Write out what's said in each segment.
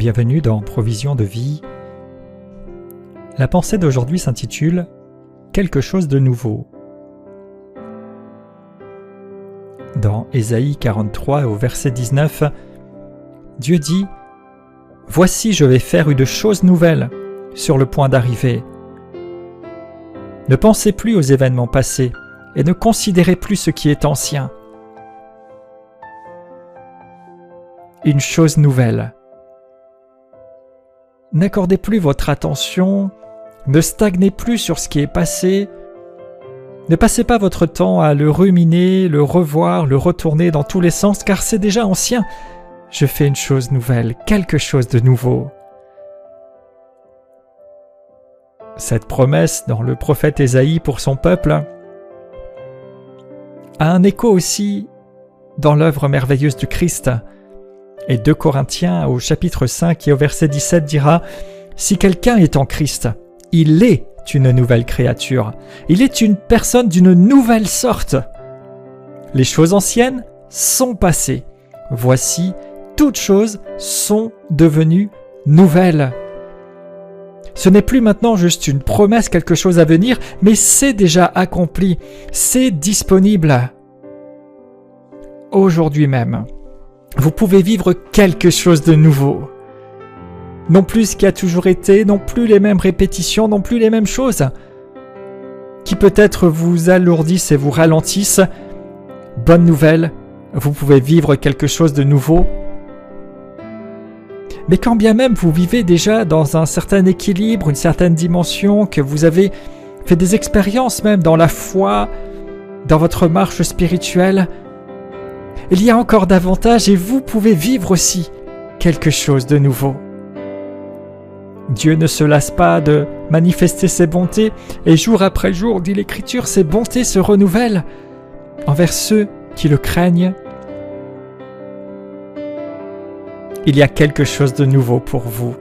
Bienvenue dans Provision de vie. La pensée d'aujourd'hui s'intitule « Quelque chose de nouveau ». Dans Ésaïe 43 au verset 19, Dieu dit « Voici, je vais faire une chose nouvelle sur le point d'arriver. Ne pensez plus aux événements passés et ne considérez plus ce qui est ancien. Une chose nouvelle. » N'accordez plus votre attention, ne stagnez plus sur ce qui est passé, ne passez pas votre temps à le ruminer, le revoir, le retourner dans tous les sens, car c'est déjà ancien. Je fais une chose nouvelle, quelque chose de nouveau. Cette promesse dans le prophète Ésaïe pour son peuple a un écho aussi dans l'œuvre merveilleuse du Christ. Et 2 Corinthiens au chapitre 5 et au verset 17 dira « Si quelqu'un est en Christ, il est une nouvelle créature. Il est une personne d'une nouvelle sorte. Les choses anciennes sont passées. Voici, toutes choses sont devenues nouvelles. » Ce n'est plus maintenant juste une promesse, quelque chose à venir, mais c'est déjà accompli, c'est disponible. Aujourd'hui même. Vous pouvez vivre quelque chose de nouveau. Non plus ce qui a toujours été, non plus les mêmes répétitions, non plus les mêmes choses, qui peut-être vous alourdissent et vous ralentissent. Bonne nouvelle, vous pouvez vivre quelque chose de nouveau. Mais quand bien même vous vivez déjà dans un certain équilibre, une certaine dimension, que vous avez fait des expériences même dans la foi, dans votre marche spirituelle, il y a encore davantage et vous pouvez vivre aussi quelque chose de nouveau. Dieu ne se lasse pas de manifester ses bontés et jour après jour, dit l'Écriture, ses bontés se renouvellent envers ceux qui le craignent. Il y a quelque chose de nouveau pour vous.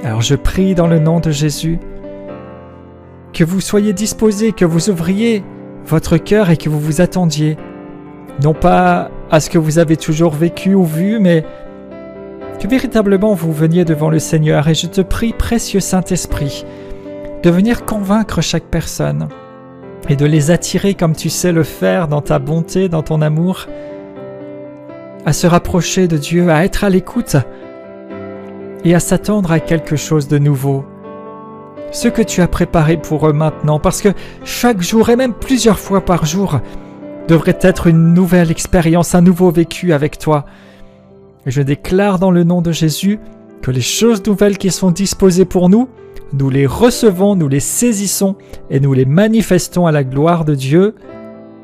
Alors je prie dans le nom de Jésus que vous soyez disposés, que vous ouvriez votre cœur et que vous vous attendiez non pas à ce que vous avez toujours vécu ou vu, mais que véritablement vous veniez devant le Seigneur. Et je te prie, précieux Saint-Esprit, de venir convaincre chaque personne et de les attirer comme tu sais le faire dans ta bonté, dans ton amour, à se rapprocher de Dieu, à être à l'écoute et à s'attendre à quelque chose de nouveau. Ce que tu as préparé pour eux maintenant, parce que chaque jour et même plusieurs fois par jour, devrait être une nouvelle expérience, un nouveau vécu avec toi. Et je déclare dans le nom de Jésus que les choses nouvelles qui sont disposées pour nous, nous les recevons, nous les saisissons et nous les manifestons à la gloire de Dieu.